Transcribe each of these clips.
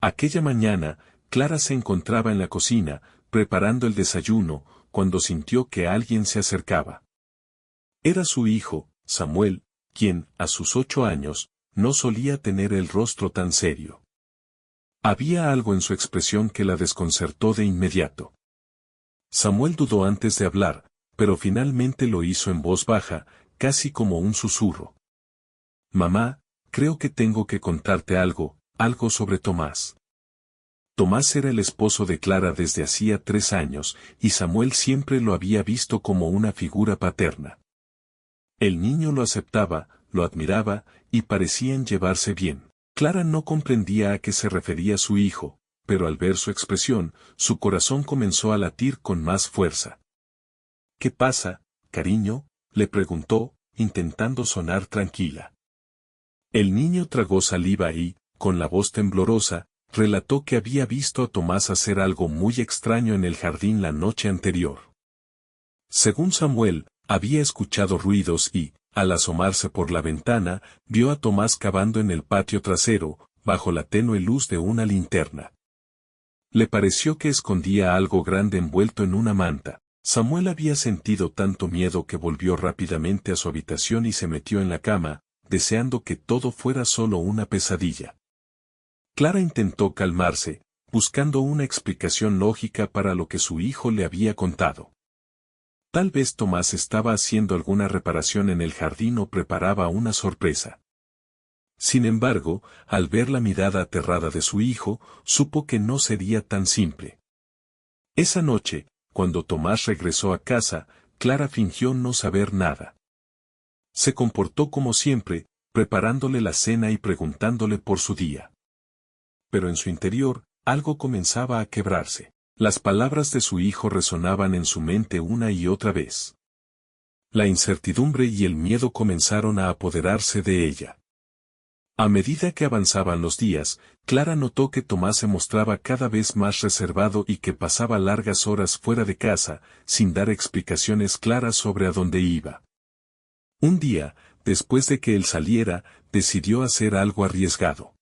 Aquella mañana, Clara se encontraba en la cocina, preparando el desayuno, cuando sintió que alguien se acercaba. Era su hijo, Samuel, quien, a sus 8 años, no solía tener el rostro tan serio. Había algo en su expresión que la desconcertó de inmediato. Samuel dudó antes de hablar, pero finalmente lo hizo en voz baja, casi como un susurro. Mamá, creo que tengo que contarte algo sobre Tomás. Tomás era el esposo de Clara desde hacía 3 años, y Samuel siempre lo había visto como una figura paterna. El niño lo aceptaba, lo admiraba, y parecían llevarse bien. Clara no comprendía a qué se refería su hijo, pero al ver su expresión, su corazón comenzó a latir con más fuerza. ¿Qué pasa, cariño?, le preguntó, intentando sonar tranquila. El niño tragó saliva y, con la voz temblorosa, relató que había visto a Tomás hacer algo muy extraño en el jardín la noche anterior. Según Samuel, había escuchado ruidos y, al asomarse por la ventana, vio a Tomás cavando en el patio trasero, bajo la tenue luz de una linterna. Le pareció que escondía algo grande envuelto en una manta. Samuel había sentido tanto miedo que volvió rápidamente a su habitación y se metió en la cama, deseando que todo fuera solo una pesadilla. Clara intentó calmarse, buscando una explicación lógica para lo que su hijo le había contado. Tal vez Tomás estaba haciendo alguna reparación en el jardín o preparaba una sorpresa. Sin embargo, al ver la mirada aterrada de su hijo, supo que no sería tan simple. Esa noche, cuando Tomás regresó a casa, Clara fingió no saber nada. Se comportó como siempre, preparándole la cena y preguntándole por su día. Pero en su interior, algo comenzaba a quebrarse. Las palabras de su hijo resonaban en su mente una y otra vez. La incertidumbre y el miedo comenzaron a apoderarse de ella. A medida que avanzaban los días, Clara notó que Tomás se mostraba cada vez más reservado y que pasaba largas horas fuera de casa, sin dar explicaciones claras sobre a dónde iba. Un día, después de que él saliera, decidió hacer algo arriesgado.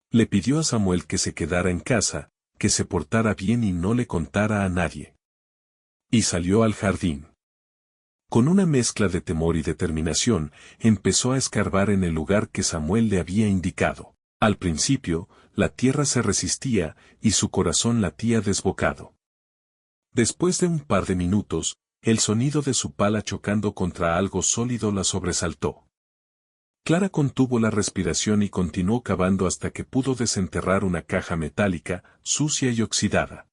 Le pidió a Samuel que se quedara en casa, que se portara bien y no le contara a nadie. Y salió al jardín. Con una mezcla de temor y determinación, empezó a escarbar en el lugar que Samuel le había indicado. Al principio, la tierra se resistía, y su corazón latía desbocado. Después de un par de minutos, el sonido de su pala chocando contra algo sólido la sobresaltó. Clara contuvo la respiración y continuó cavando hasta que pudo desenterrar una caja metálica, sucia y oxidada.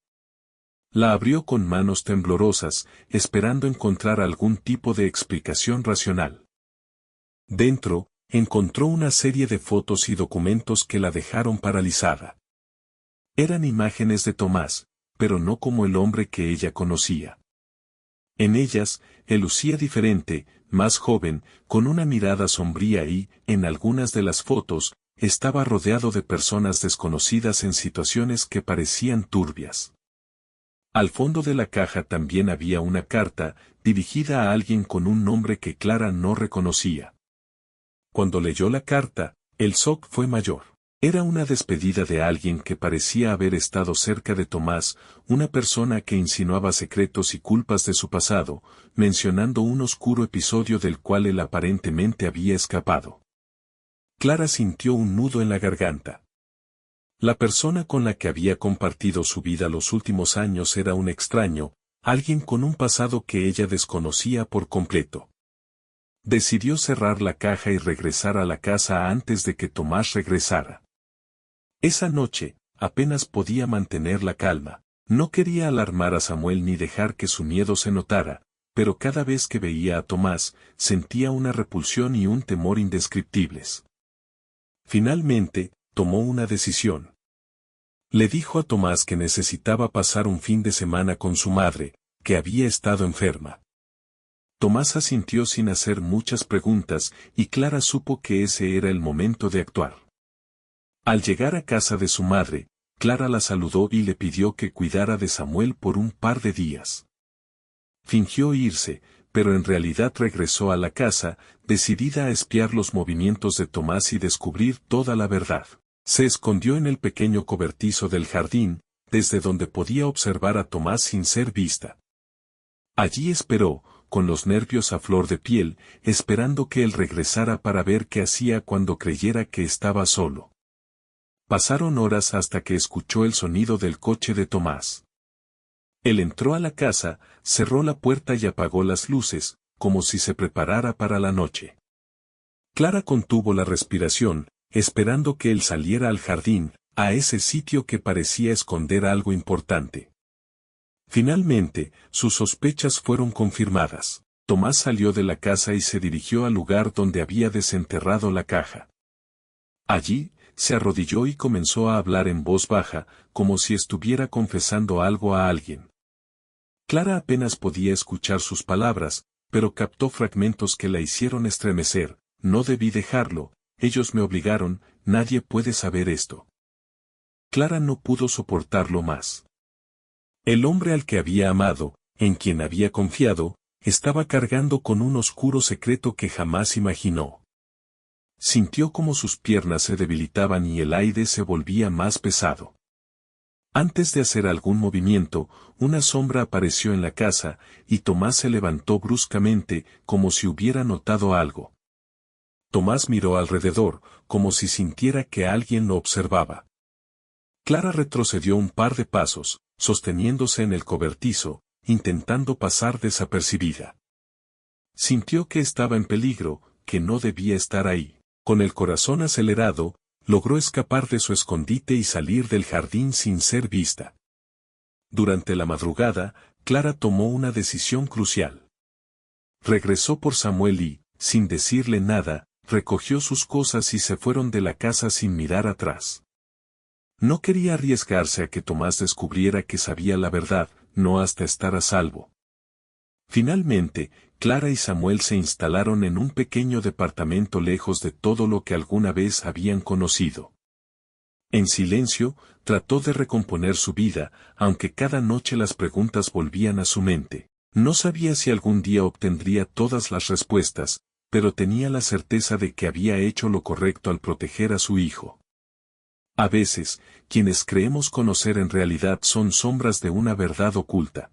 La abrió con manos temblorosas, esperando encontrar algún tipo de explicación racional. Dentro, encontró una serie de fotos y documentos que la dejaron paralizada. Eran imágenes de Tomás, pero no como el hombre que ella conocía. En ellas, él lucía diferente, más joven, con una mirada sombría y, en algunas de las fotos, estaba rodeado de personas desconocidas en situaciones que parecían turbias. Al fondo de la caja también había una carta, dirigida a alguien con un nombre que Clara no reconocía. Cuando leyó la carta, el shock fue mayor. Era una despedida de alguien que parecía haber estado cerca de Tomás, una persona que insinuaba secretos y culpas de su pasado, mencionando un oscuro episodio del cual él aparentemente había escapado. Clara sintió un nudo en la garganta. La persona con la que había compartido su vida los últimos años era un extraño, alguien con un pasado que ella desconocía por completo. Decidió cerrar la caja y regresar a la casa antes de que Tomás regresara. Esa noche, apenas podía mantener la calma. No quería alarmar a Samuel ni dejar que su miedo se notara, pero cada vez que veía a Tomás, sentía una repulsión y un temor indescriptibles. Finalmente, tomó una decisión. Le dijo a Tomás que necesitaba pasar un fin de semana con su madre, que había estado enferma. Tomás asintió sin hacer muchas preguntas, y Clara supo que ese era el momento de actuar. Al llegar a casa de su madre, Clara la saludó y le pidió que cuidara de Samuel por un par de días. Fingió irse, pero en realidad regresó a la casa, decidida a espiar los movimientos de Tomás y descubrir toda la verdad. Se escondió en el pequeño cobertizo del jardín, desde donde podía observar a Tomás sin ser vista. Allí esperó, con los nervios a flor de piel, esperando que él regresara para ver qué hacía cuando creyera que estaba solo. Pasaron horas hasta que escuchó el sonido del coche de Tomás. Él entró a la casa, cerró la puerta y apagó las luces, como si se preparara para la noche. Clara contuvo la respiración, esperando que él saliera al jardín, a ese sitio que parecía esconder algo importante. Finalmente, sus sospechas fueron confirmadas. Tomás salió de la casa y se dirigió al lugar donde había desenterrado la caja. Allí, se arrodilló y comenzó a hablar en voz baja, como si estuviera confesando algo a alguien. Clara apenas podía escuchar sus palabras, pero captó fragmentos que la hicieron estremecer. No debí dejarlo, ellos me obligaron, nadie puede saber esto. Clara no pudo soportarlo más. El hombre al que había amado, en quien había confiado, estaba cargando con un oscuro secreto que jamás imaginó. Sintió como sus piernas se debilitaban y el aire se volvía más pesado. Antes de hacer algún movimiento, una sombra apareció en la casa, y Tomás se levantó bruscamente, como si hubiera notado algo. Tomás miró alrededor, como si sintiera que alguien lo observaba. Clara retrocedió un par de pasos, sosteniéndose en el cobertizo, intentando pasar desapercibida. Sintió que estaba en peligro, que no debía estar ahí. Con el corazón acelerado, logró escapar de su escondite y salir del jardín sin ser vista. Durante la madrugada, Clara tomó una decisión crucial. Regresó por Samuel y, sin decirle nada, recogió sus cosas y se fueron de la casa sin mirar atrás. No quería arriesgarse a que Tomás descubriera que sabía la verdad, no hasta estar a salvo. Finalmente, Clara y Samuel se instalaron en un pequeño departamento lejos de todo lo que alguna vez habían conocido. En silencio, trató de recomponer su vida, aunque cada noche las preguntas volvían a su mente. No sabía si algún día obtendría todas las respuestas, pero tenía la certeza de que había hecho lo correcto al proteger a su hijo. A veces, quienes creemos conocer en realidad son sombras de una verdad oculta.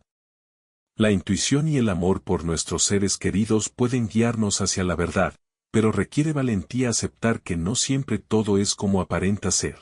La intuición y el amor por nuestros seres queridos pueden guiarnos hacia la verdad, pero requiere valentía aceptar que no siempre todo es como aparenta ser.